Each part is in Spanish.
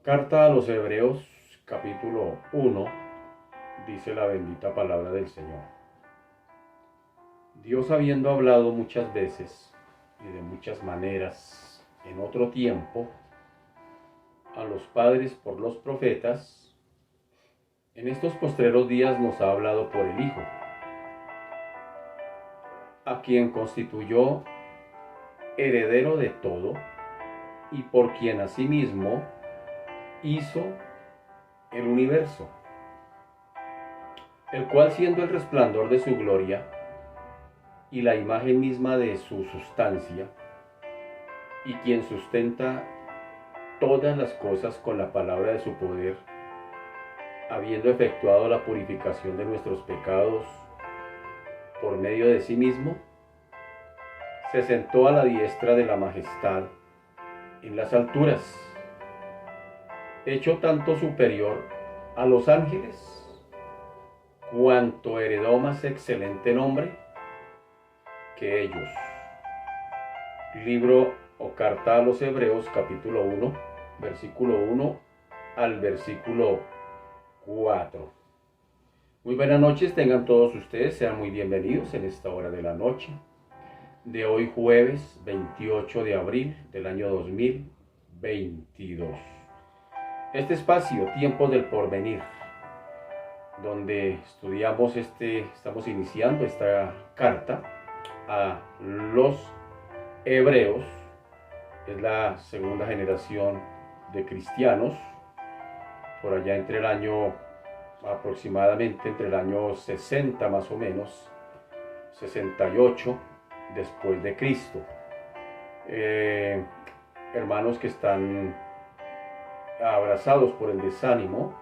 Carta a los Hebreos, capítulo 1, dice la bendita palabra del Señor. Dios, habiendo hablado muchas veces y de muchas maneras en otro tiempo a los padres por los profetas, en estos postreros días nos ha hablado por el Hijo, a quien constituyó heredero de todo y por quien asimismo hizo el universo, el cual, siendo el resplandor de su gloria y la imagen misma de su sustancia, y quien sustenta todas las cosas con la palabra de su poder, habiendo efectuado la purificación de nuestros pecados por medio de sí mismo, se sentó a la diestra de la majestad en las alturas, hecho tanto superior a los ángeles, cuanto heredó más excelente nombre que ellos. Libro o carta a los Hebreos, capítulo 1, versículo 1 al versículo 4. Muy buenas noches, tengan todos ustedes, sean muy bienvenidos en esta hora de la noche de hoy, jueves 28 de abril del año 2022. Este espacio, Tiempos del Porvenir, donde estamos iniciando esta carta a los Hebreos. Es la segunda generación de cristianos, por allá aproximadamente entre el año 60 más o menos, 68 después de Cristo. Hermanos que están abrazados por el desánimo,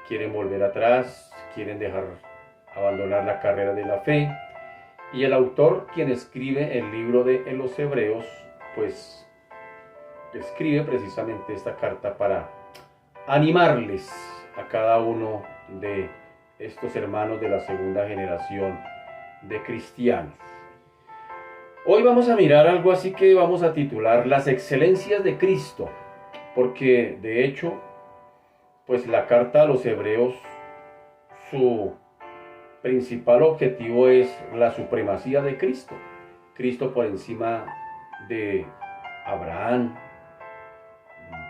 quieren volver atrás, quieren abandonar la carrera de la fe. Y el autor, quien escribe el libro de los Hebreos, pues escribe precisamente esta carta para animarles a cada uno de estos hermanos de la segunda generación de cristianos. Hoy vamos a mirar algo así que vamos a titular Las excelencias de Cristo, porque de hecho, pues la carta a los Hebreos, su principal objetivo es la supremacía de Cristo. Cristo por encima de Abraham,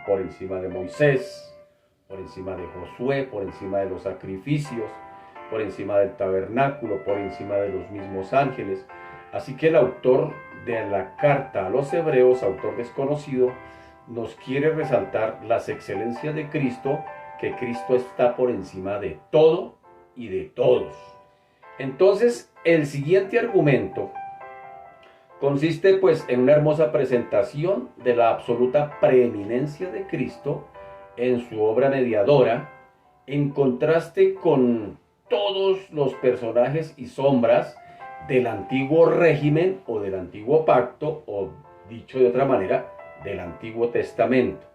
por encima de Moisés, por encima de Josué, por encima de los sacrificios, por encima del tabernáculo, por encima de los mismos ángeles. Así que el autor de la carta a los Hebreos, autor desconocido, nos quiere resaltar las excelencias de Cristo, que Cristo está por encima de todo y de todos. Entonces, el siguiente argumento consiste pues en una hermosa presentación de la absoluta preeminencia de Cristo en su obra mediadora, en contraste con todos los personajes y sombras del antiguo régimen o del antiguo pacto, o dicho de otra manera, del Antiguo Testamento,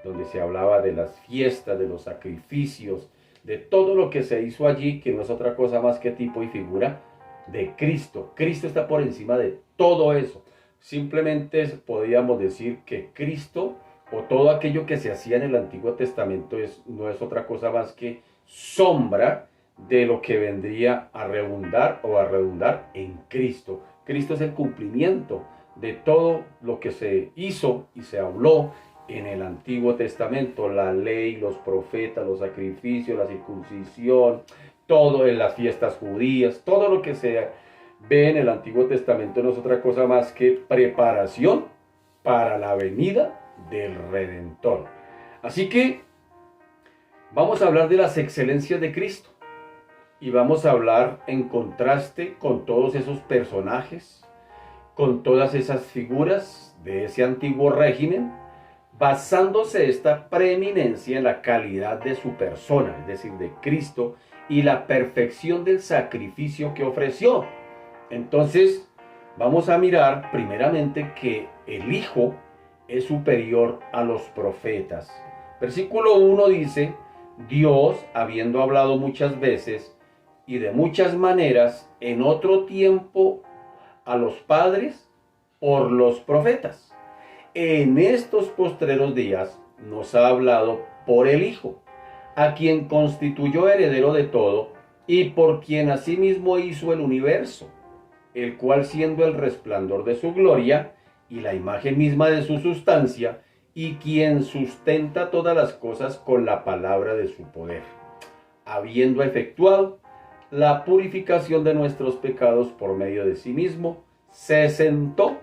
donde se hablaba de las fiestas, de los sacrificios, de todo lo que se hizo allí, que no es otra cosa más que tipo y figura de Cristo. Cristo está por encima de todo eso. Simplemente podríamos decir que Cristo, o todo aquello que se hacía en el Antiguo Testamento, no es otra cosa más que sombra de lo que vendría a redundar en Cristo. Cristo es el cumplimiento de todo lo que se hizo y se habló en el Antiguo Testamento: la ley, los profetas, los sacrificios, la circuncisión, todo en las fiestas judías, todo lo que se ve en el Antiguo Testamento no es otra cosa más que preparación para la venida del Redentor. Así que vamos a hablar de las excelencias de Cristo y vamos a hablar en contraste con todos esos personajes, con todas esas figuras de ese antiguo régimen, basándose esta preeminencia en la calidad de su persona, es decir, de Cristo, y la perfección del sacrificio que ofreció. Entonces, vamos a mirar primeramente que el Hijo es superior a los profetas. Versículo 1 dice: Dios, habiendo hablado muchas veces y de muchas maneras en otro tiempo a los padres por los profetas, en estos postreros días nos ha hablado por el Hijo, a quien constituyó heredero de todo, y por quien asimismo hizo el universo, el cual siendo el resplandor de su gloria, y la imagen misma de su sustancia, y quien sustenta todas las cosas con la palabra de su poder, habiendo efectuado la purificación de nuestros pecados por medio de sí mismo, se sentó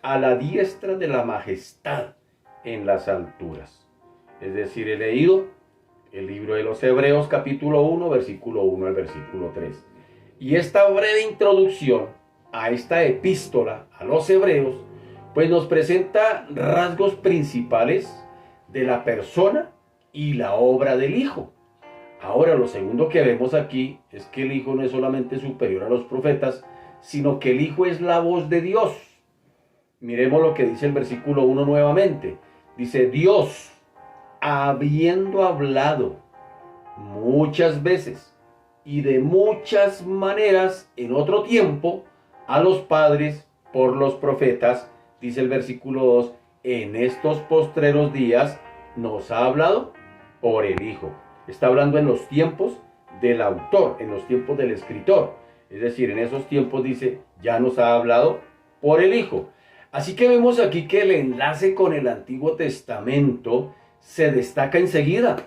a la diestra de la majestad en las alturas. Es decir, he leído el libro de los Hebreos capítulo 1, versículo 1 al versículo 3. Y esta breve introducción a esta epístola a los Hebreos, pues nos presenta rasgos principales de la persona y la obra del Hijo. Ahora, lo segundo que vemos aquí es que el Hijo no es solamente superior a los profetas, sino que el Hijo es la voz de Dios. Miremos lo que dice el versículo 1 nuevamente. Dice, Dios, habiendo hablado muchas veces y de muchas maneras en otro tiempo a los padres por los profetas, dice el versículo 2, en estos postreros días nos ha hablado por el Hijo. Está hablando en los tiempos del autor, en los tiempos del escritor. Es decir, en esos tiempos dice, ya nos ha hablado por el Hijo. Así que vemos aquí que el enlace con el Antiguo Testamento se destaca enseguida,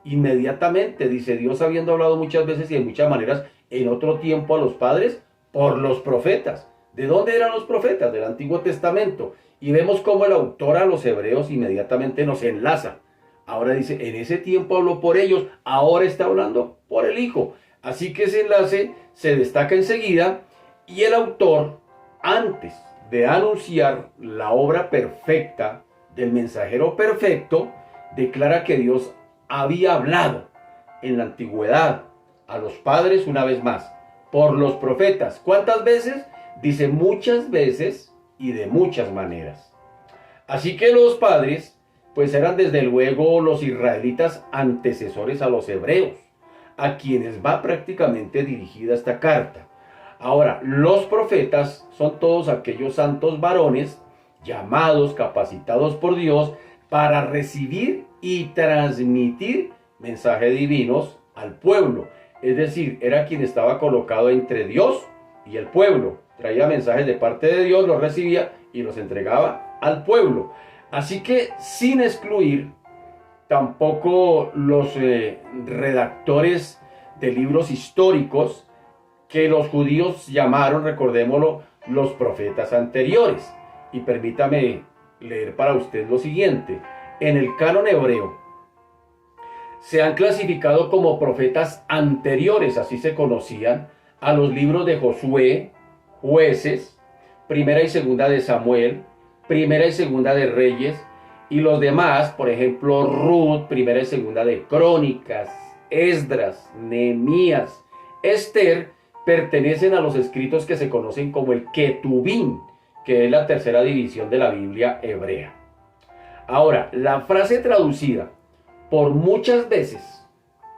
inmediatamente. Dice, Dios habiendo hablado muchas veces y de muchas maneras en otro tiempo a los padres por los profetas. ¿De dónde eran los profetas? Del Antiguo Testamento. Y vemos cómo el autor a los Hebreos inmediatamente nos enlaza. Ahora dice, en ese tiempo habló por ellos, ahora está hablando por el Hijo. Así que ese enlace se destaca enseguida y el autor, antes de anunciar la obra perfecta del mensajero perfecto, declara que Dios había hablado en la antigüedad a los padres una vez más, por los profetas. ¿Cuántas veces? Dice muchas veces y de muchas maneras. Así que los padres pues eran desde luego los israelitas antecesores a los hebreos, a quienes va prácticamente dirigida esta carta. Ahora, los profetas son todos aquellos santos varones llamados, capacitados por Dios para recibir y transmitir mensajes divinos al pueblo. Es decir, era quien estaba colocado entre Dios y el pueblo. Traía mensajes de parte de Dios, los recibía y los entregaba al pueblo. Así que sin excluir tampoco los redactores de libros históricos que los judíos llamaron, recordémoslo, los profetas anteriores. Y permítame leer para usted lo siguiente. En el canon hebreo se han clasificado como profetas anteriores, así se conocían, a los libros de Josué, Jueces, Primera y Segunda de Samuel, Primera y Segunda de Reyes, y los demás, por ejemplo, Ruth, Primera y Segunda de Crónicas, Esdras, Nehemías, Esther, pertenecen a los escritos que se conocen como el Ketubim, que es la tercera división de la Biblia hebrea. Ahora, la frase traducida por muchas veces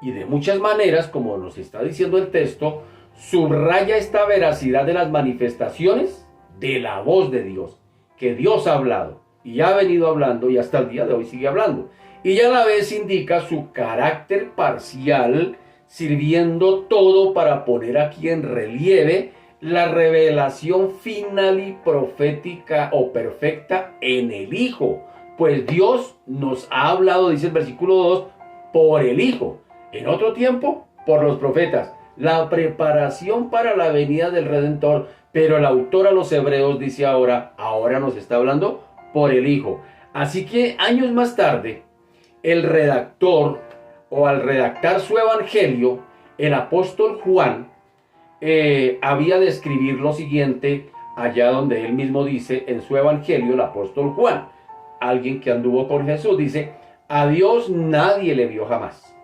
y de muchas maneras, como nos está diciendo el texto, subraya esta veracidad de las manifestaciones de la voz de Dios, que Dios ha hablado y ha venido hablando y hasta el día de hoy sigue hablando. Y a la vez indica su carácter parcial, sirviendo todo para poner aquí en relieve la revelación final y profética o perfecta en el Hijo. Pues Dios nos ha hablado, dice el versículo 2, por el Hijo. En otro tiempo, por los profetas. La preparación para la venida del Redentor. Pero el autor a los Hebreos dice ahora nos está hablando por el Hijo. Así que años más tarde, el redactor, o al redactar su evangelio, el apóstol Juan había de escribir lo siguiente, allá donde él mismo dice en su evangelio, el apóstol Juan, alguien que anduvo con Jesús, dice, a Dios nadie le vio jamás.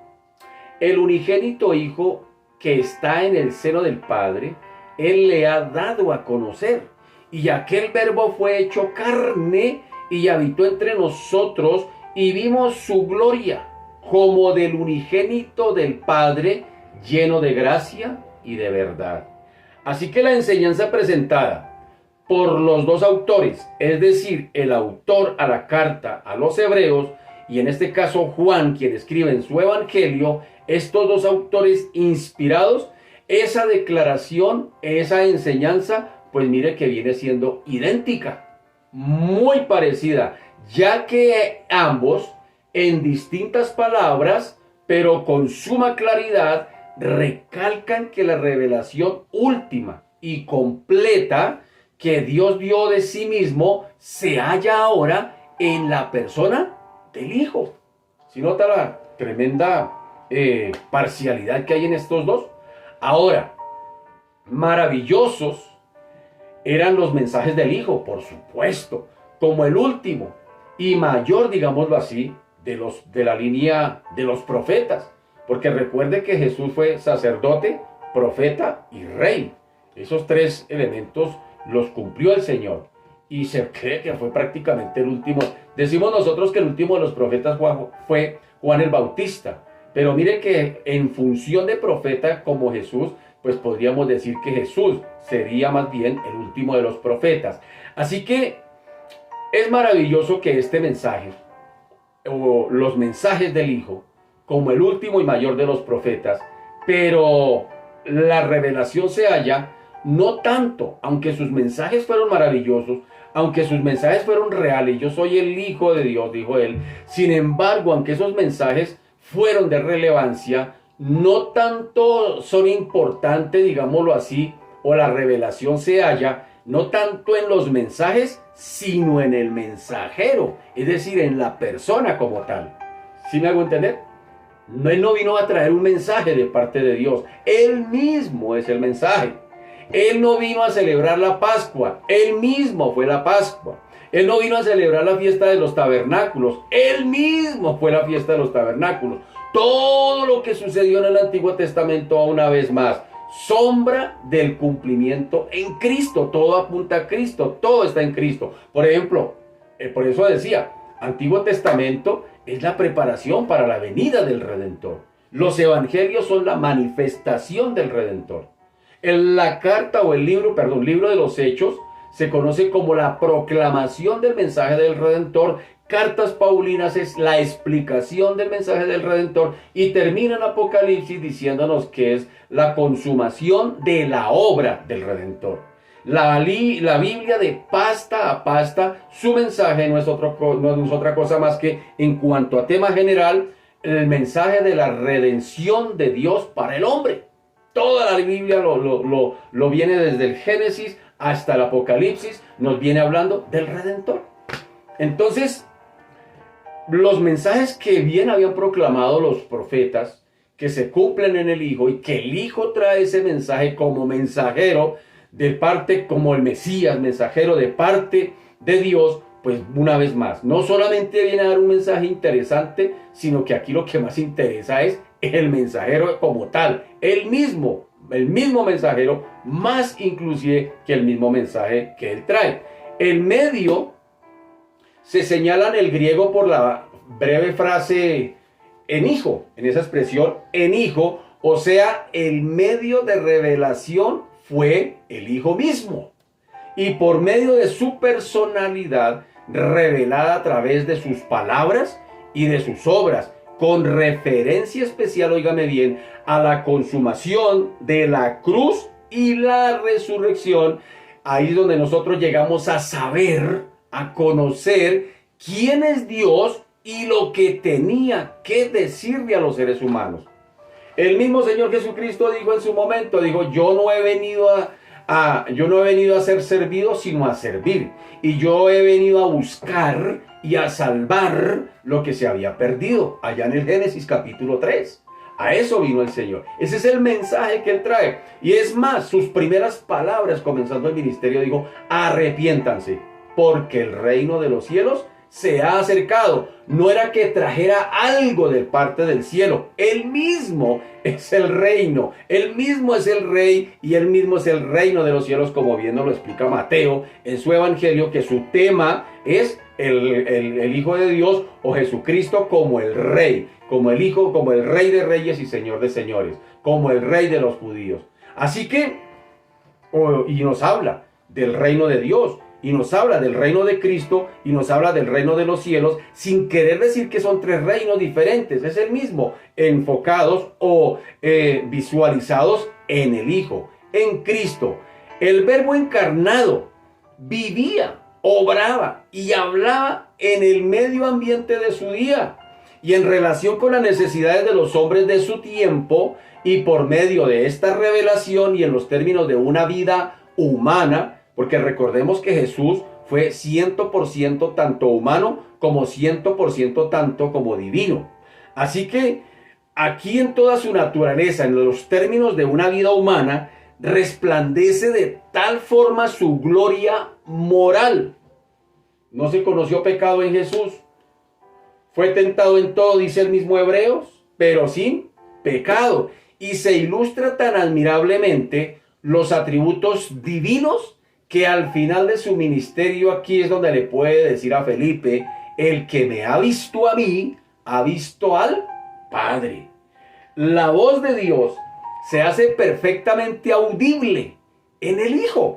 El unigénito Hijo que está en el seno del Padre, Él le ha dado a conocer. Y aquel verbo fue hecho carne y habitó entre nosotros y vimos su gloria como del unigénito del Padre, lleno de gracia y de verdad. Así que la enseñanza presentada por los dos autores, es decir, el autor a la carta a los Hebreos y en este caso Juan, quien escribe en su evangelio, estos dos autores inspirados, esa declaración, esa enseñanza, pues mire que viene siendo idéntica, muy parecida, ya que ambos, en distintas palabras, pero con suma claridad, recalcan que la revelación última y completa que Dios dio de sí mismo se halla ahora en la persona del Hijo. ¿Sí nota la tremenda parcialidad que hay en estos dos? Ahora, maravillosos eran los mensajes del Hijo, por supuesto, como el último y mayor, digámoslo así, de la línea de los profetas. Porque recuerde que Jesús fue sacerdote, profeta y rey. Esos tres elementos los cumplió el Señor. Y se cree que fue prácticamente el último. Decimos nosotros que el último de los profetas fue Juan el Bautista. Pero mire que en función de profeta como Jesús, pues podríamos decir que Jesús sería más bien el último de los profetas. Así que es maravilloso que este mensaje, o los mensajes del Hijo, como el último y mayor de los profetas, pero la revelación se halla no tanto, aunque sus mensajes fueron maravillosos, aunque sus mensajes fueron reales, yo soy el Hijo de Dios, dijo él, sin embargo, aunque esos mensajes fueron de relevancia, no tanto son importantes, digámoslo así, o la revelación se halla, no tanto en los mensajes, sino en el mensajero, es decir, en la persona como tal. ¿Sí me hago entender? Él no vino a traer un mensaje de parte de Dios, Él mismo es el mensaje. Él no vino a celebrar la Pascua, Él mismo fue la Pascua. Él no vino a celebrar la fiesta de los tabernáculos, Él mismo fue la fiesta de los tabernáculos. Todo lo que sucedió en el Antiguo Testamento, una vez más, sombra del cumplimiento en Cristo. Todo apunta a Cristo, todo está en Cristo. Por ejemplo, por eso decía, Antiguo Testamento es la preparación para la venida del Redentor. Los evangelios son la manifestación del Redentor. La carta o el libro de los Hechos se conoce como la proclamación del mensaje del Redentor. Cartas Paulinas es la explicación del mensaje del Redentor y termina en Apocalipsis diciéndonos que es la consumación de la obra del Redentor. La Biblia de pasta a pasta, su mensaje no es otra cosa más que, en cuanto a tema general, el mensaje de la redención de Dios para el hombre. Toda la Biblia lo viene desde el Génesis hasta el Apocalipsis, nos viene hablando del Redentor. Entonces, los mensajes que bien habían proclamado los profetas, que se cumplen en el Hijo, y que el Hijo trae ese mensaje como mensajero de parte, como el Mesías, mensajero de parte de Dios, pues una vez más, no solamente viene a dar un mensaje interesante, sino que aquí lo que más interesa es el mensajero como tal, el mismo mensajero, más inclusive que el mismo mensaje que él trae. El medio se señala en el griego por la breve frase en hijo, en esa expresión en hijo, o sea, el medio de revelación fue el Hijo mismo. Y por medio de su personalidad revelada a través de sus palabras y de sus obras, con referencia especial, óigame bien, a la consumación de la cruz y la resurrección. Ahí es donde nosotros llegamos a saber, a conocer quién es Dios y lo que tenía que decirle a los seres humanos. El mismo Señor Jesucristo dijo en su momento, dijo, yo no he venido a ser servido, sino a servir. Y yo he venido a buscar y a salvar lo que se había perdido, allá en el Génesis capítulo 3. A eso vino el Señor. Ese es el mensaje que Él trae. Y es más, sus primeras palabras comenzando el ministerio dijo, arrepiéntanse, porque el reino de los cielos se ha acercado. No era que trajera algo de parte del cielo. Él mismo es el reino. Él mismo es el rey y Él mismo es el reino de los cielos, como bien nos lo explica Mateo en su evangelio, que su tema es el Hijo de Dios o Jesucristo como el rey, como el Hijo, como el Rey de reyes y Señor de señores, como el Rey de los judíos. Así que, y nos habla del reino de Dios. y nos habla del reino de Cristo y nos habla del reino de los cielos, sin querer decir que son tres reinos diferentes. Es el mismo, enfocados o visualizados en el Hijo, en Cristo. El Verbo encarnado vivía, obraba y hablaba en el medio ambiente de su día y en relación con las necesidades de los hombres de su tiempo, y por medio de esta revelación y en los términos de una vida humana, porque recordemos que Jesús fue 100% tanto humano como 100% tanto como divino. Así que aquí en toda su naturaleza, en los términos de una vida humana, resplandece de tal forma su gloria moral. No se conoció pecado en Jesús. Fue tentado en todo, dice el mismo Hebreos, pero sin pecado. Y se ilustra tan admirablemente los atributos divinos que al final de su ministerio aquí es donde le puede decir a Felipe: el que me ha visto a mí, ha visto al Padre. La voz de Dios se hace perfectamente audible en el Hijo,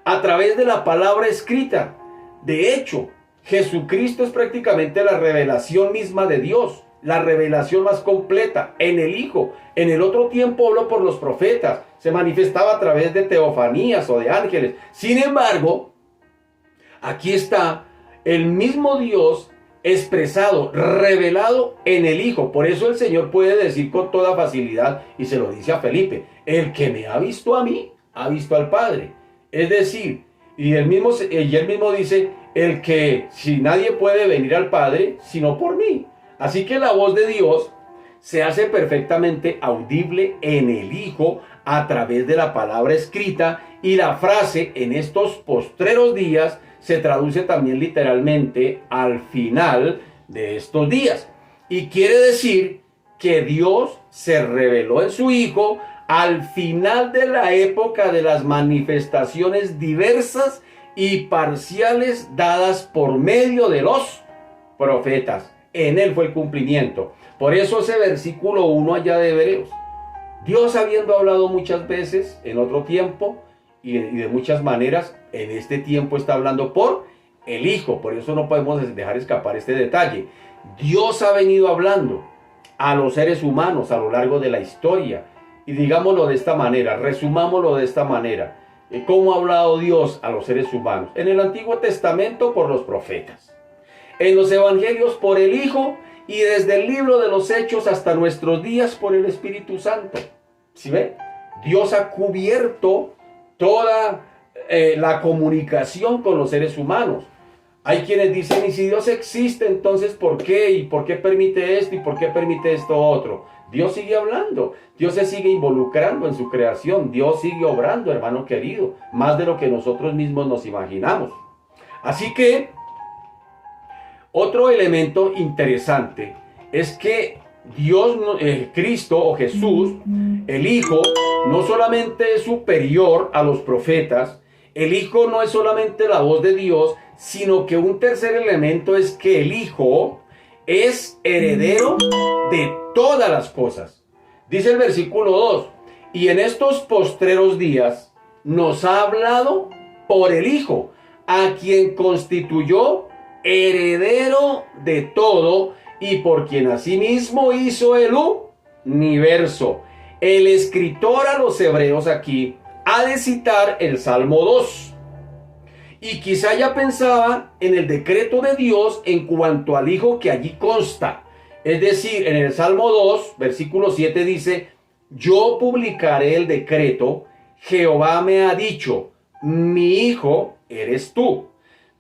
a través de la palabra escrita. De hecho, Jesucristo es prácticamente la revelación misma de Dios, la revelación más completa en el Hijo. En el otro tiempo habló por los profetas, se manifestaba a través de teofanías o de ángeles. Sin embargo, aquí está el mismo Dios expresado, revelado en el Hijo. Por eso el Señor puede decir con toda facilidad, y se lo dice a Felipe: el que me ha visto a mí, ha visto al Padre. Es decir, y él mismo dice: el que, si nadie puede venir al Padre, sino por mí. Así que la voz de Dios se hace perfectamente audible en el Hijo a través de la palabra escrita, y la frase en estos postreros días se traduce también literalmente al final de estos días. Y quiere decir que Dios se reveló en su Hijo al final de la época de las manifestaciones diversas y parciales dadas por medio de los profetas. En él fue el cumplimiento. Por eso ese versículo 1 allá de Hebreos: Dios, habiendo hablado muchas veces en otro tiempo y de muchas maneras, en este tiempo está hablando por el Hijo. Por eso no podemos dejar escapar este detalle. Dios ha venido hablando a los seres humanos a lo largo de la historia. Y digámoslo de esta manera, resumámoslo de esta manera. ¿Cómo ha hablado Dios a los seres humanos? En el Antiguo Testamento por los profetas, en los Evangelios por el Hijo, y desde el libro de los Hechos hasta nuestros días por el Espíritu Santo. ¿Sí ve? Dios ha cubierto toda la comunicación con los seres humanos. Hay quienes dicen: y si Dios existe, entonces ¿por qué? ¿Y por qué permite esto? ¿Y por qué permite esto otro? Dios sigue hablando, Dios se sigue involucrando en su creación, Dios sigue obrando, hermano querido, más de lo que nosotros mismos nos imaginamos. Así que otro elemento interesante es que Dios, Cristo o Jesús, el Hijo, no solamente es superior a los profetas. El Hijo no es solamente la voz de Dios, sino que un tercer elemento es que el Hijo es heredero de todas las cosas. Dice el versículo 2: y en estos postreros días nos ha hablado por el Hijo, a quien constituyó heredero de todo y por quien asimismo hizo el universo. El escritor a los hebreos aquí ha de citar el Salmo 2. Y quizá ya pensaba en el decreto de Dios en cuanto al Hijo que allí consta. Es decir, en el Salmo 2, versículo 7 dice: yo publicaré el decreto, Jehová me ha dicho, mi Hijo eres tú.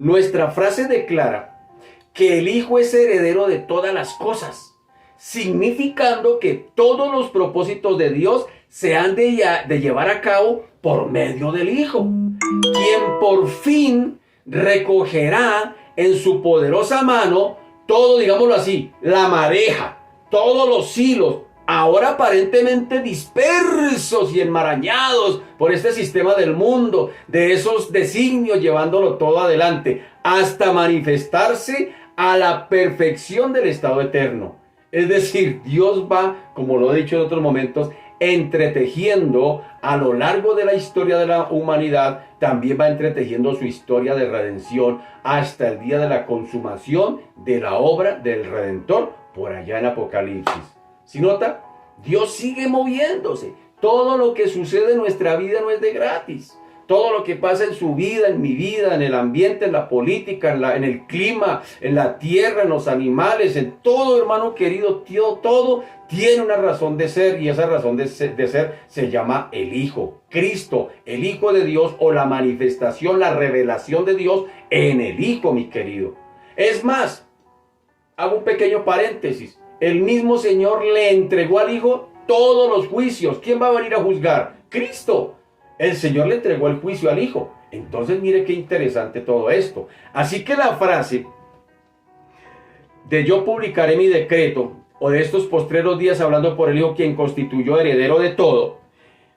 Nuestra frase declara que el Hijo es heredero de todas las cosas, significando que todos los propósitos de Dios se han de llevar a cabo por medio del Hijo, quien por fin recogerá en su poderosa mano todo, digámoslo así, la madeja, todos los hilos, ahora aparentemente dispersos y enmarañados por este sistema del mundo, de esos designios, llevándolo todo adelante, hasta manifestarse a la perfección del estado eterno. Es decir, Dios va, como lo he dicho en otros momentos, entretejiendo a lo largo de la historia de la humanidad, también va entretejiendo su historia de redención hasta el día de la consumación de la obra del Redentor por allá en Apocalipsis. ¿Sí nota? Dios sigue moviéndose. Todo lo que sucede en nuestra vida no es de gratis. Todo lo que pasa en su vida, en mi vida, en el ambiente, en la política, en el clima, en la tierra, en los animales, en todo, hermano querido, todo tiene una razón de ser, y esa razón de ser se llama el Hijo, Cristo, el Hijo de Dios, o la manifestación, la revelación de Dios en el Hijo, mi querido. Es más, hago un pequeño paréntesis. El mismo Señor le entregó al Hijo todos los juicios. ¿Quién va a venir a juzgar? Cristo. El Señor le entregó el juicio al Hijo. Entonces mire qué interesante todo esto. Así que la frase de yo publicaré mi decreto, o de estos postreros días hablando por el Hijo, quien constituyó heredero de todo,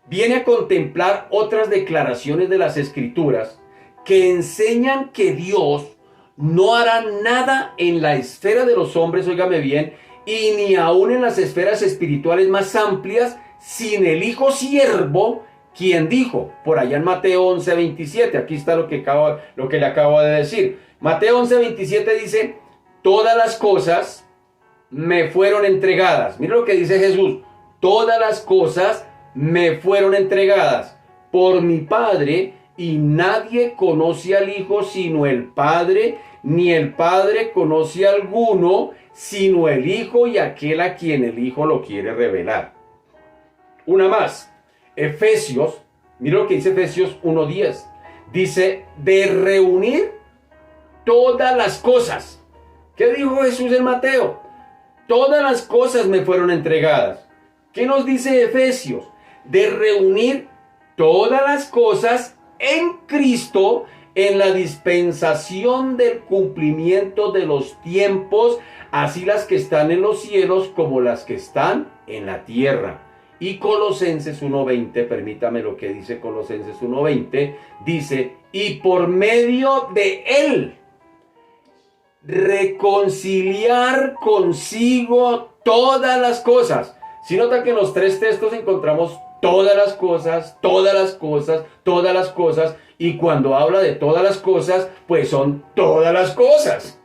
viene a contemplar otras declaraciones de las Escrituras que enseñan que Dios no hará nada en la esfera de los hombres, óigame bien, y ni aún en las esferas espirituales más amplias, sin el Hijo siervo, quien dijo, por allá en Mateo 11:27, aquí está lo que le acabo de decir. Mateo 11:27 dice, todas las cosas me fueron entregadas. Mira lo que dice Jesús, todas las cosas me fueron entregadas por mi Padre, y nadie conoce al Hijo sino el Padre, ni el Padre conoce a alguno sino el Hijo y aquel a quien el Hijo lo quiere revelar. Una más. Efesios, mira lo que dice Efesios 1:10. Dice, de reunir todas las cosas. ¿Qué dijo Jesús en Mateo? Todas las cosas me fueron entregadas. ¿Qué nos dice Efesios? De reunir todas las cosas en Cristo, en la dispensación del cumplimiento de los tiempos, así las que están en los cielos como las que están en la tierra. Y Colosenses 1:20, permítame lo que dice Colosenses 1:20, dice, y por medio de él, reconciliar consigo todas las cosas. Si nota que en los tres textos encontramos todas las cosas, todas las cosas, todas las cosas, y cuando habla de todas las cosas, pues son todas las cosas.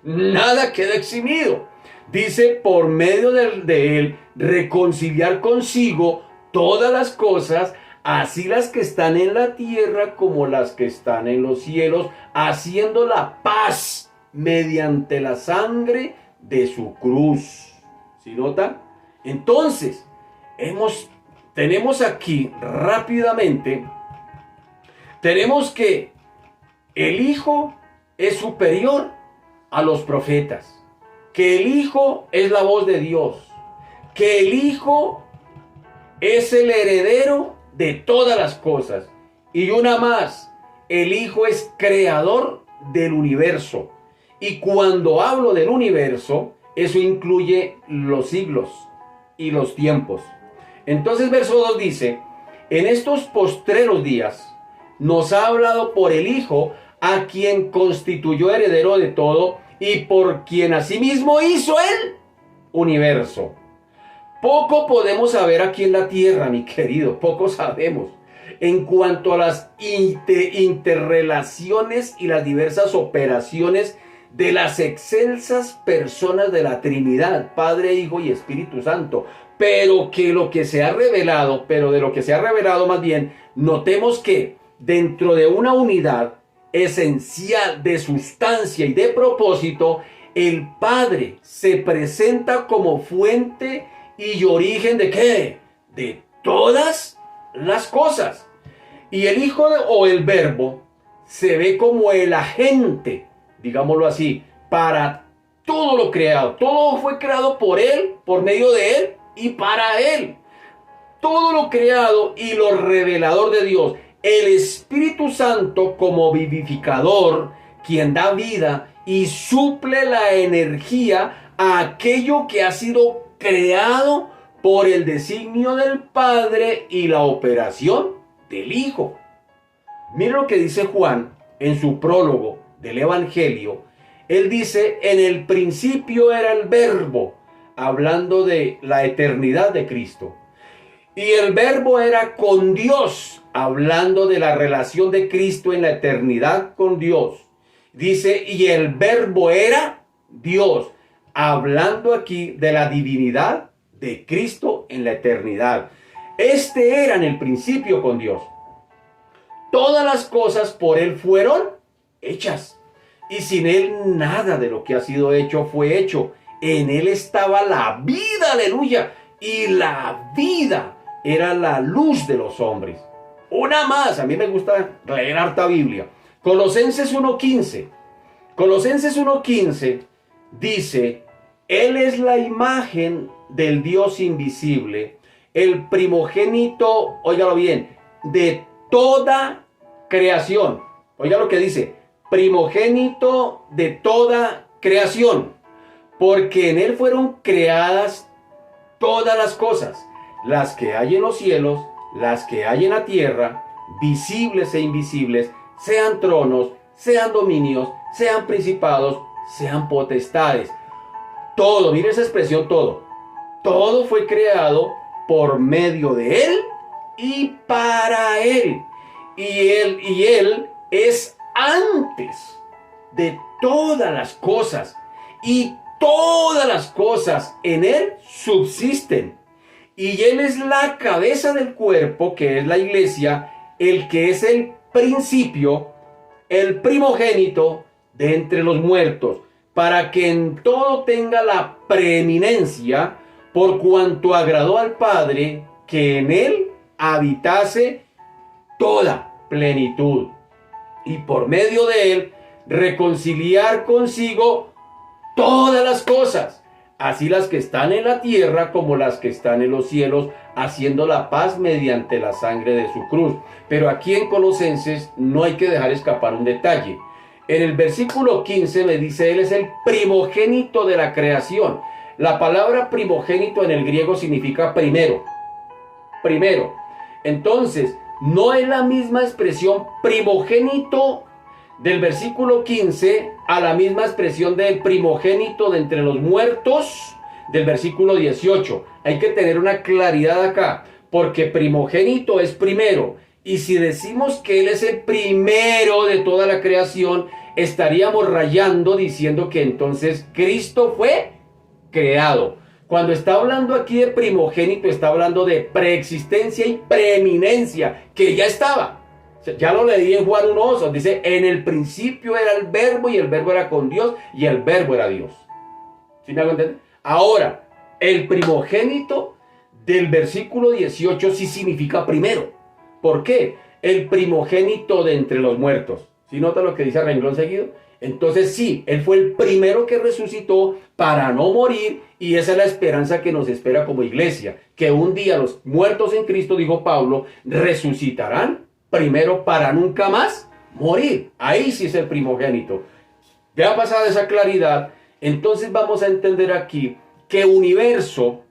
Nada queda eximido. Dice, por medio de él, reconciliar consigo todas las cosas, así las que están en la tierra como las que están en los cielos, haciendo la paz mediante la sangre de su cruz. ¿Sí nota? Entonces, tenemos aquí rápidamente, tenemos que el Hijo es superior a los profetas, que el Hijo es la voz de Dios, que el Hijo es el heredero de todas las cosas. Y una más, el Hijo es creador del universo. Y cuando hablo del universo, eso incluye los siglos y los tiempos. Entonces verso 2 dice, en estos postreros días nos ha hablado por el Hijo, a quien constituyó heredero de todo y por quien asimismo hizo el universo. Poco podemos saber aquí en la tierra, mi querido, poco sabemos en cuanto a las interrelaciones y las diversas operaciones de las excelsas personas de la Trinidad, Padre, Hijo y Espíritu Santo. Pero de lo que se ha revelado más bien, notemos que dentro de una unidad esencial de sustancia y de propósito, el Padre se presenta como fuente y origen ¿de qué? De todas las cosas. Y el Hijo o el Verbo se ve como el agente, digámoslo así, para todo lo creado. Todo fue creado por Él, por medio de Él y para Él. Todo lo creado y lo revelador de Dios. El Espíritu Santo como vivificador, quien da vida y suple la energía a aquello que ha sido creado por el designio del Padre y la operación del Hijo. Mira lo que dice Juan en su prólogo del Evangelio. Él dice, en el principio era el Verbo, hablando de la eternidad de Cristo. Y el verbo era con Dios, hablando de la relación de Cristo en la eternidad con Dios. Dice, y el verbo era Dios, hablando aquí de la divinidad de Cristo en la eternidad. Este era en el principio con Dios. Todas las cosas por Él fueron hechas. Y sin Él nada de lo que ha sido hecho fue hecho. En Él estaba la vida, aleluya. Y la vida era la luz de los hombres. Una más, a mí me gusta leer harta Biblia. Colosenses 1:15. Colosenses 1:15 dice, Él es la imagen del Dios invisible, el primogénito, óigalo bien, de toda creación. Oiga lo que dice, primogénito de toda creación, porque en Él fueron creadas todas las cosas, las que hay en los cielos, las que hay en la tierra, visibles e invisibles, sean tronos, sean dominios, sean principados, sean potestades. Todo, mire esa expresión, todo fue creado por medio de Él y para Él. Y Él es antes de todas las cosas. Y todas las cosas en Él subsisten. Y Él es la cabeza del cuerpo, que es la iglesia, el que es el principio, el primogénito de entre los muertos, para que en todo tenga la preeminencia, por cuanto agradó al Padre que en Él habitase toda plenitud, y por medio de Él reconciliar consigo todas las cosas, así las que están en la tierra como las que están en los cielos, haciendo la paz mediante la sangre de su cruz. Pero aquí en Colosenses no hay que dejar escapar un detalle. En el versículo 15 me dice, Él es el primogénito de la creación. La palabra primogénito en el griego significa primero. Primero. Entonces, no es la misma expresión primogénito del versículo 15 a la misma expresión del primogénito de entre los muertos del versículo 18. Hay que tener una claridad acá, porque primogénito es primero. Y si decimos que Él es el primero de toda la creación, estaríamos rayando diciendo que entonces Cristo fue creado. Cuando está hablando aquí de primogénito, está hablando de preexistencia y preeminencia, que ya estaba. Ya lo leí en Juan 1:8, dice, en el principio era el verbo y el verbo era con Dios y el verbo era Dios. ¿Sí me hago entender? Ahora, el primogénito del versículo 18 sí significa primero. ¿Por qué? El primogénito de entre los muertos. ¿Sí nota lo que dice a renglón seguido? Entonces sí, Él fue el primero que resucitó para no morir, y esa es la esperanza que nos espera como iglesia, que un día los muertos en Cristo, dijo Pablo, resucitarán primero para nunca más morir. Ahí sí es el primogénito. Ya pasada esa claridad, entonces vamos a entender aquí que universo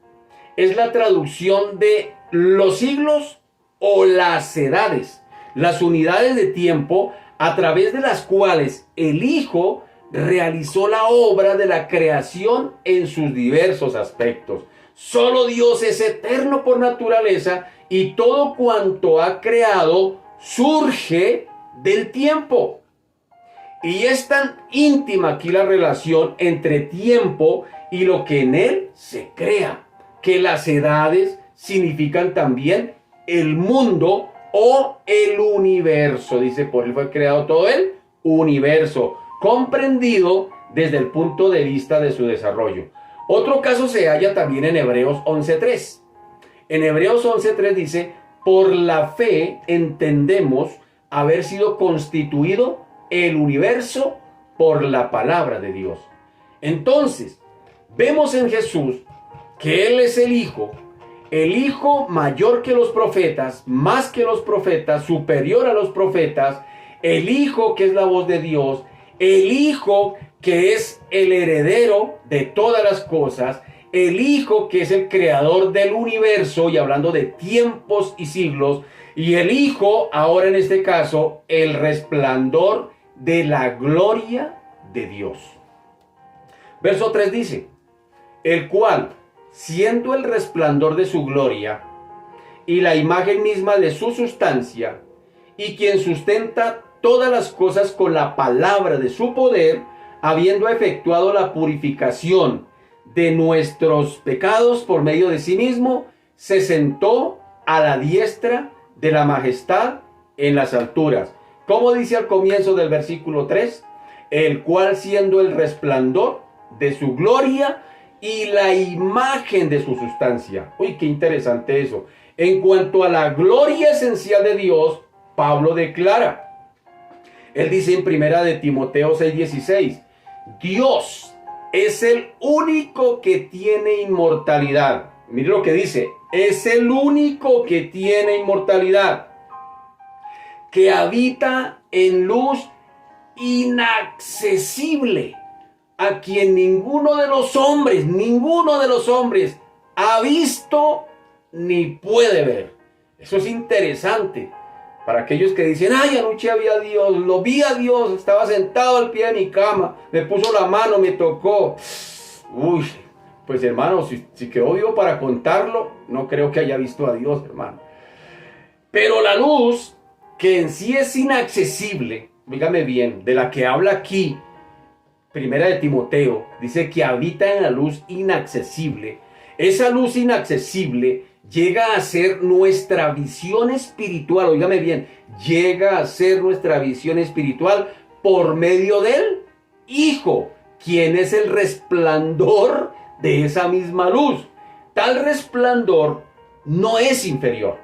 es la traducción de los siglos o las edades, las unidades de tiempo a través de las cuales el Hijo realizó la obra de la creación en sus diversos aspectos. Solo Dios es eterno por naturaleza y todo cuanto ha creado surge del tiempo. Y es tan íntima aquí la relación entre tiempo y lo que en él se crea, que las edades significan también el mundo o el universo. Dice, por él fue creado todo el universo, comprendido desde el punto de vista de su desarrollo. Otro caso se halla también en Hebreos 11:3. En Hebreos 11:3 dice, por la fe entendemos haber sido constituido el universo por la palabra de Dios. Entonces, vemos en Jesús que Él es el Hijo mayor que los profetas, más que los profetas, superior a los profetas, el Hijo que es la voz de Dios, el Hijo que es el heredero de todas las cosas, el Hijo que es el creador del universo, y hablando de tiempos y siglos, y el Hijo, ahora en este caso, el resplandor de la gloria de Dios. Verso 3 dice, el cual, siendo el resplandor de su gloria y la imagen misma de su sustancia, y quien sustenta todas las cosas con la palabra de su poder, habiendo efectuado la purificación de nuestros pecados por medio de sí mismo, se sentó a la diestra de la majestad en las alturas. Como dice al comienzo del versículo 3, el cual siendo el resplandor de su gloria y la imagen de su sustancia. Uy, qué interesante eso. En cuanto a la gloria esencial de Dios, Pablo declara, él dice en primera de Timoteo 6:16, Dios es el único que tiene inmortalidad. Mire lo que dice, es el único que tiene inmortalidad, que habita en luz inaccesible, a quien ninguno de los hombres ha visto ni puede ver. Eso es interesante para aquellos que dicen, ay, anoche había a Dios, lo vi a Dios, estaba sentado al pie de mi cama, me puso la mano, me tocó. Uy, pues hermano, si quedó vivo para contarlo, no creo que haya visto a Dios, hermano. Pero la luz, que en sí es inaccesible, dígame bien, de la que habla aquí, primera de Timoteo, dice que habita en la luz inaccesible. Esa luz inaccesible llega a ser nuestra visión espiritual, oígame bien, llega a ser nuestra visión espiritual por medio del Hijo, quien es el resplandor de esa misma luz. Tal resplandor no es inferior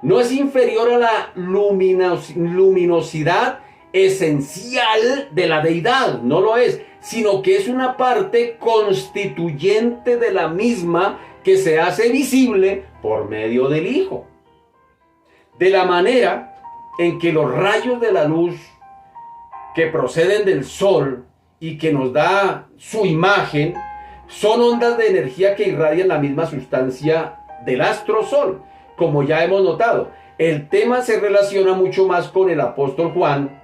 a la luminosidad esencial de la deidad, no lo es, sino que es una parte constituyente de la misma que se hace visible por medio del Hijo. De la manera en que los rayos de la luz que proceden del sol y que nos da su imagen son ondas de energía que irradian la misma sustancia del astro sol, como ya hemos notado. El tema se relaciona mucho más con el apóstol Juan,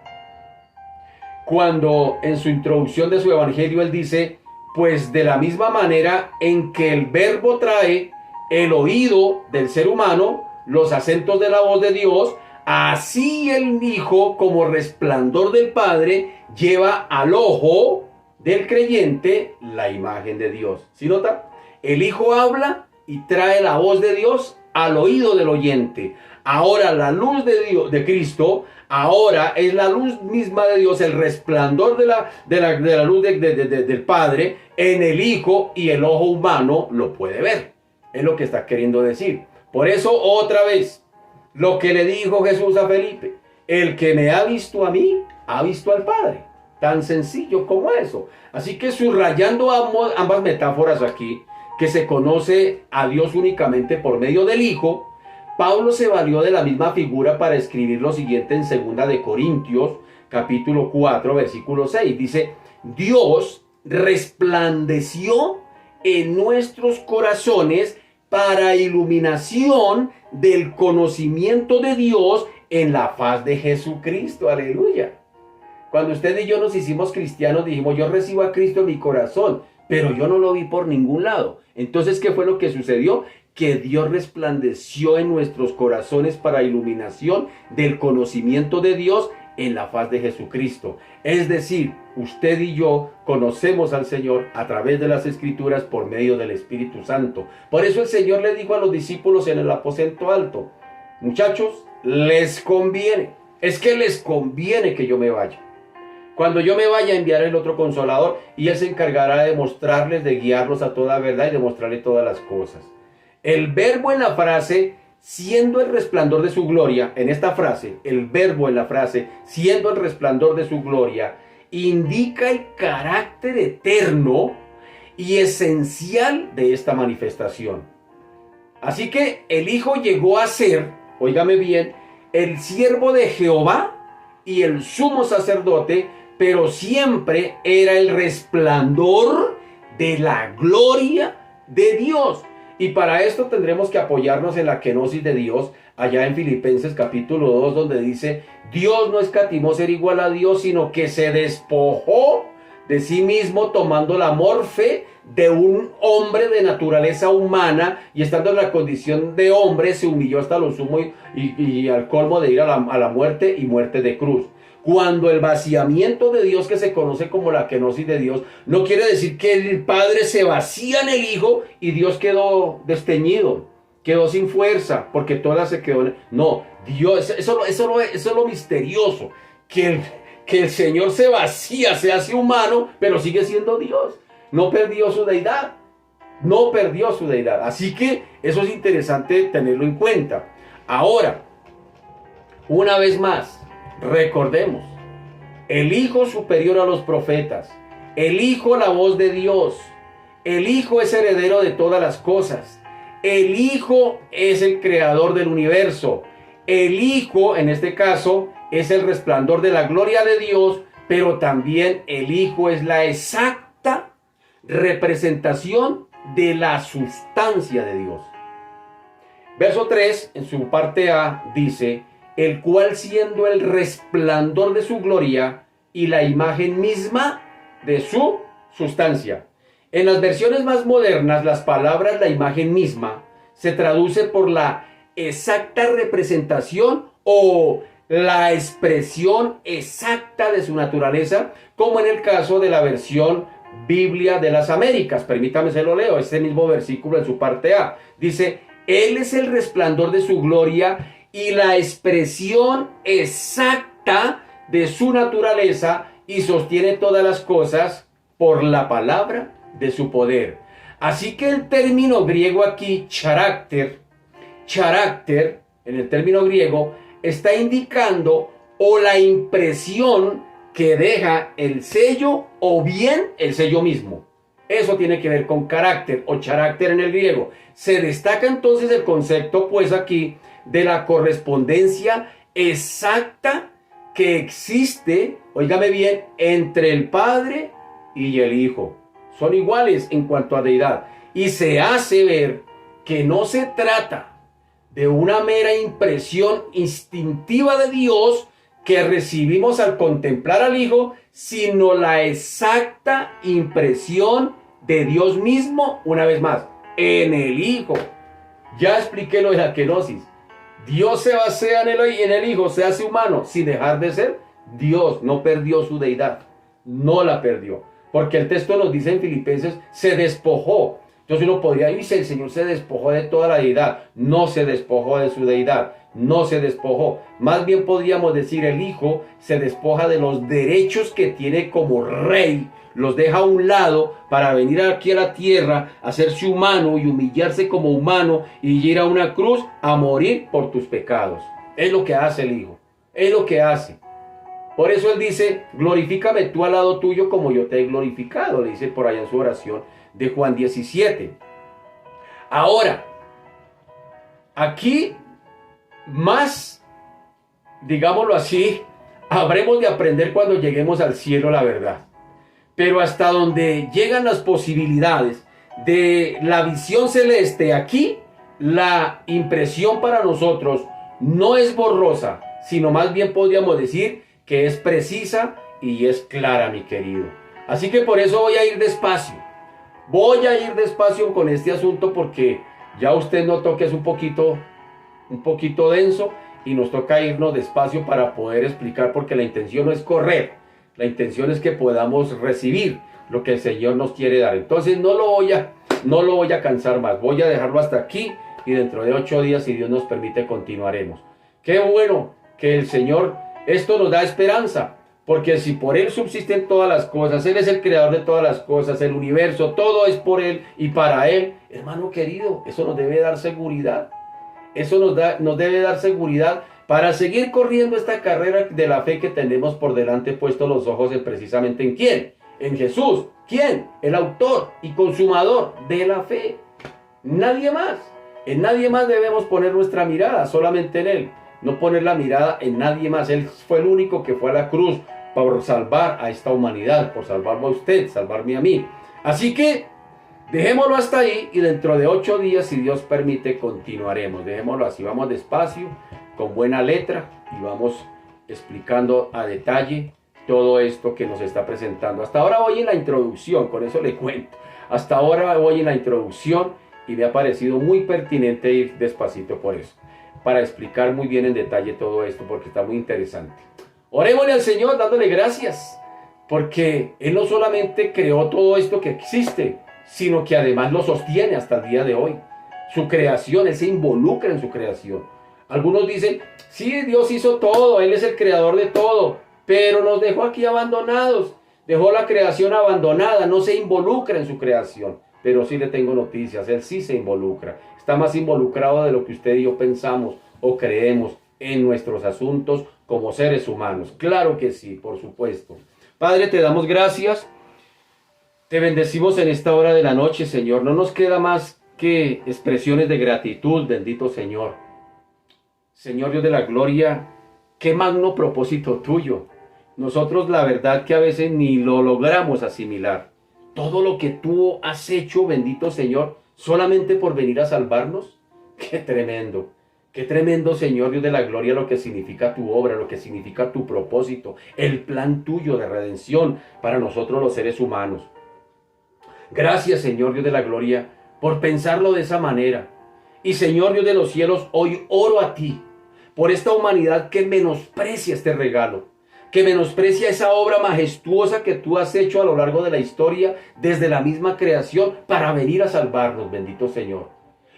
cuando en su introducción de su evangelio él dice, pues de la misma manera en que el verbo trae el oído del ser humano, los acentos de la voz de Dios, así el Hijo, como resplandor del Padre, lleva al ojo del creyente la imagen de Dios. ¿Sí nota? El Hijo habla y trae la voz de Dios al oído del oyente. Ahora la luz de Dios, de Cristo, ahora es la luz misma de Dios, el resplandor de la luz del Padre en el Hijo, y el ojo humano lo puede ver. Es lo que está queriendo decir. Por eso, otra vez, lo que le dijo Jesús a Felipe, el que me ha visto a mí, ha visto al Padre. Tan sencillo como eso. Así que subrayando ambas metáforas aquí, que se conoce a Dios únicamente por medio del Hijo, Pablo se valió de la misma figura para escribir lo siguiente en 2 de Corintios, capítulo 4, versículo 6. Dice, Dios resplandeció en nuestros corazones para iluminación del conocimiento de Dios en la faz de Jesucristo. Aleluya. Cuando usted y yo nos hicimos cristianos, dijimos, yo recibo a Cristo en mi corazón, pero yo no lo vi por ningún lado. Entonces, ¿qué fue lo que sucedió? Que Dios resplandeció en nuestros corazones para iluminación del conocimiento de Dios en la faz de Jesucristo. Es decir, usted y yo conocemos al Señor a través de las Escrituras por medio del Espíritu Santo. Por eso el Señor le dijo a los discípulos en el aposento alto, muchachos, les conviene, es que les conviene que yo me vaya. Cuando yo me vaya, a enviar el otro Consolador, y Él se encargará de mostrarles, de guiarlos a toda verdad y de mostrarles todas las cosas. El verbo en la frase, siendo el resplandor de su gloria, en esta frase, el verbo en la frase, siendo el resplandor de su gloria, indica el carácter eterno y esencial de esta manifestación. Así que el Hijo llegó a ser, óigame bien, el siervo de Jehová y el sumo sacerdote, pero siempre era el resplandor de la gloria de Dios. Y para esto tendremos que apoyarnos en la kenosis de Dios, allá en Filipenses capítulo 2, donde dice, Dios no escatimó ser igual a Dios, sino que se despojó de sí mismo, tomando la morfe de un hombre de naturaleza humana, y estando en la condición de hombre se humilló hasta lo sumo y al colmo de ir a la muerte, y muerte de cruz. Cuando el vaciamiento de Dios, que se conoce como la kenosis de Dios, no quiere decir que el Padre se vacía en el Hijo y Dios quedó desteñido, quedó sin fuerza, porque toda se quedó. No, Dios, eso es lo misterioso, que el Señor se vacía, se hace humano, pero sigue siendo Dios. No perdió su deidad. No perdió su deidad. Así que eso es interesante tenerlo en cuenta. Ahora, una vez más, recordemos, el Hijo superior a los profetas, el Hijo la voz de Dios, el Hijo es heredero de todas las cosas, el Hijo es el creador del universo, el Hijo, en este caso, es el resplandor de la gloria de Dios, pero también el Hijo es la exacta representación de la sustancia de Dios. Verso 3, en su parte A, dice: el cual, siendo el resplandor de su gloria y la imagen misma de su sustancia. En las versiones más modernas, las palabras la imagen misma se traduce por la exacta representación o la expresión exacta de su naturaleza, como en el caso de la versión Biblia de las Américas. Permítame, se lo leo, este mismo versículo en su parte A. Dice: Él es el resplandor de su gloria y la expresión exacta de su naturaleza, y sostiene todas las cosas por la palabra de su poder. Así que el término griego aquí, carácter, en el término griego, está indicando o la impresión que deja el sello o bien el sello mismo. Eso tiene que ver con carácter o carácter en el griego. Se destaca entonces el concepto, pues aquí, de la correspondencia exacta que existe, óigame bien, entre el Padre y el Hijo. Son iguales en cuanto a deidad. Y se hace ver que no se trata de una mera impresión instintiva de Dios que recibimos al contemplar al Hijo, sino la exacta impresión de Dios mismo, una vez más, en el Hijo. Ya expliqué lo de la kenosis. Dios se basea en el Hijo, se hace humano, sin dejar de ser Dios. No perdió su deidad, no la perdió. Porque el texto nos dice en Filipenses, se despojó. Entonces uno podría decir, el Señor se despojó de toda la deidad. No se despojó de su deidad, no se despojó. Más bien podríamos decir, el Hijo se despoja de los derechos que tiene como rey, los deja a un lado para venir aquí a la tierra, hacerse humano y humillarse como humano y ir a una cruz a morir por tus pecados. Es lo que hace el Hijo, es lo que hace. Por eso Él dice, glorifícame tú al lado tuyo como yo te he glorificado, le dice por allá en su oración de Juan 17. Ahora, aquí más, digámoslo así, habremos de aprender cuando lleguemos al cielo la verdad. Pero hasta donde llegan las posibilidades de la visión celeste aquí, la impresión para nosotros no es borrosa, sino más bien podríamos decir que es precisa y es clara, mi querido. Así que por eso voy a ir despacio. Voy a ir despacio con este asunto porque ya usted notó que es un poquito denso y nos toca irnos despacio para poder explicar, porque la intención no es correr. La intención es que podamos recibir lo que el Señor nos quiere dar. Entonces no lo voy a cansar más. Voy a dejarlo hasta aquí y dentro de 8 días, si Dios nos permite, continuaremos. Qué bueno que el Señor, esto nos da esperanza, porque si por Él subsisten todas las cosas, Él es el creador de todas las cosas, el universo, todo es por Él y para Él. Hermano querido, eso nos debe dar seguridad. Eso nos debe dar seguridad para seguir corriendo esta carrera de la fe que tenemos por delante, puestos los ojos precisamente en ¿quién? En Jesús. ¿Quién? El autor y consumador de la fe. Nadie más. En nadie más debemos poner nuestra mirada, solamente en Él. No poner la mirada en nadie más. Él fue el único que fue a la cruz por salvar a esta humanidad, por salvarme a usted, salvarme a mí. Así que dejémoslo hasta ahí y dentro de 8 días, si Dios permite, continuaremos. Dejémoslo así, vamos despacio, con buena letra y vamos explicando a detalle todo esto que nos está presentando. Hasta ahora voy en la introducción, con eso le cuento. Hasta ahora voy en la introducción y me ha parecido muy pertinente ir despacito por eso, para explicar muy bien en detalle todo esto, porque está muy interesante. Orémosle al Señor dándole gracias, porque Él no solamente creó todo esto que existe, sino que además lo sostiene hasta el día de hoy. Su creación, Él se involucra en su creación. Algunos dicen, sí, Dios hizo todo, Él es el creador de todo, pero nos dejó aquí abandonados, dejó la creación abandonada, no se involucra en su creación. Pero sí le tengo noticias, Él sí se involucra, está más involucrado de lo que usted y yo pensamos o creemos en nuestros asuntos como seres humanos. Claro que sí, por supuesto. Padre, te damos gracias, te bendecimos en esta hora de la noche, Señor. No nos queda más que expresiones de gratitud, bendito Señor. Señor Dios de la gloria, qué magno propósito tuyo. Nosotros la verdad que a veces ni lo logramos asimilar. Todo lo que tú has hecho, bendito Señor, solamente por venir a salvarnos. Qué tremendo, Señor Dios de la gloria, lo que significa tu obra, lo que significa tu propósito, el plan tuyo de redención para nosotros los seres humanos. Gracias, Señor Dios de la gloria, por pensarlo de esa manera. Y Señor Dios de los cielos, hoy oro a ti por esta humanidad que menosprecia este regalo, que menosprecia esa obra majestuosa que tú has hecho a lo largo de la historia, desde la misma creación, para venir a salvarnos, bendito Señor.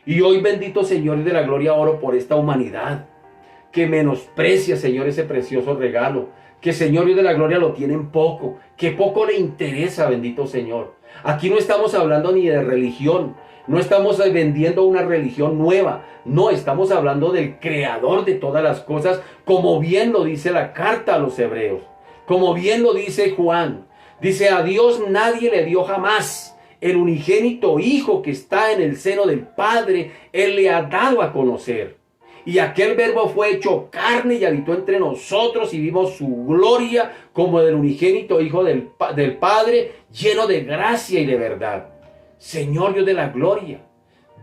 Y hoy, bendito Señor de la gloria, oro por esta humanidad que menosprecia, Señor, ese precioso regalo, que Señor Dios de la gloria lo tienen poco, que poco le interesa, bendito Señor. Aquí no estamos hablando ni de religión, no estamos vendiendo una religión nueva, no, estamos hablando del creador de todas las cosas, como bien lo dice la carta a los hebreos, como bien lo dice Juan. Dice, a Dios nadie le dio jamás, el unigénito Hijo que está en el seno del Padre, Él le ha dado a conocer. Y aquel verbo fue hecho carne y habitó entre nosotros y vimos su gloria como del unigénito Hijo del Padre, lleno de gracia y de verdad. Señor Dios de la gloria,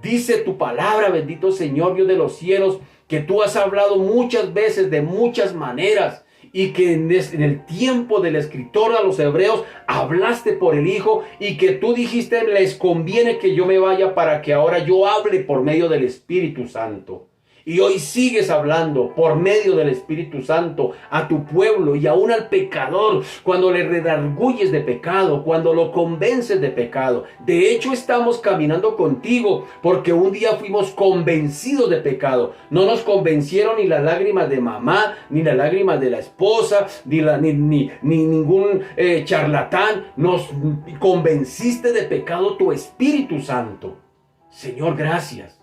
dice tu palabra, bendito Señor Dios de los cielos, que tú has hablado muchas veces de muchas maneras y que en el tiempo del escritor a los hebreos hablaste por el Hijo y que tú dijiste, les conviene que yo me vaya para que ahora yo hable por medio del Espíritu Santo. Y hoy sigues hablando por medio del Espíritu Santo a tu pueblo y aún al pecador, cuando le redarguyes de pecado, cuando lo convences de pecado. De hecho, estamos caminando contigo porque un día fuimos convencidos de pecado. No nos convencieron ni las lágrimas de mamá, ni las lágrimas de la esposa, ni ningún charlatán. Nos convenciste de pecado tu Espíritu Santo. Señor, gracias.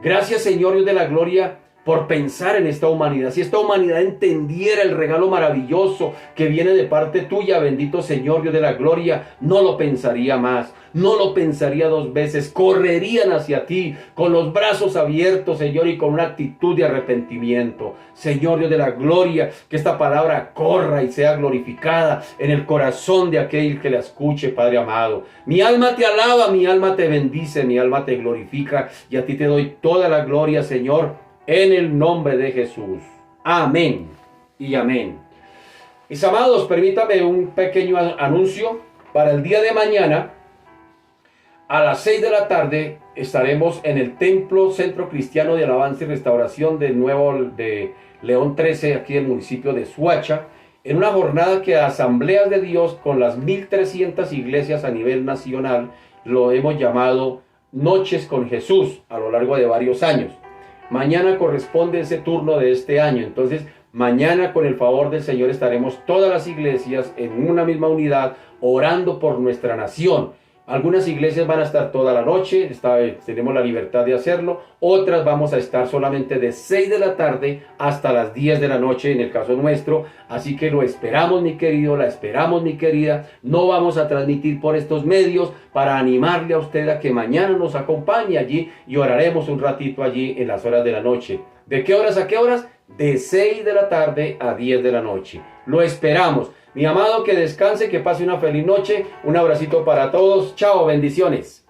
Gracias, Señor Dios de la gloria, por pensar en esta humanidad. Si esta humanidad entendiera el regalo maravilloso que viene de parte tuya, bendito Señor Dios de la gloria, no lo pensaría más, no lo pensaría dos veces. Correrían hacia ti con los brazos abiertos, Señor, y con una actitud de arrepentimiento. Señor Dios de la gloria, que esta palabra corra y sea glorificada en el corazón de aquel que la escuche, Padre amado. Mi alma te alaba, mi alma te bendice, mi alma te glorifica, y a ti te doy toda la gloria, Señor, en el nombre de Jesús. Amén y amén. Mis amados, permítame un pequeño anuncio. Para el día de mañana, a las 6 de la tarde, estaremos en el Templo Centro Cristiano de Alabanza y Restauración de León 13, aquí en el municipio de Soacha, en una jornada que Asambleas de Dios, con las 1,300 iglesias a nivel nacional, lo hemos llamado Noches con Jesús, a lo largo de varios años. Mañana corresponde ese turno de este año. Entonces, mañana, con el favor del Señor, estaremos todas las iglesias en una misma unidad, orando por nuestra nación. Algunas iglesias van a estar toda la noche, tenemos la libertad de hacerlo. Otras vamos a estar solamente de 6 de la tarde hasta las 10 de la noche, en el caso nuestro. Así que lo esperamos, mi querido, la esperamos, mi querida. No vamos a transmitir por estos medios para animarle a usted a que mañana nos acompañe allí y oraremos un ratito allí en las horas de la noche. ¿De qué horas a qué horas? De 6 de la tarde a 10 de la noche. Lo esperamos. Mi amado, que descanse, que pase una feliz noche. Un abracito para todos. Chao, bendiciones.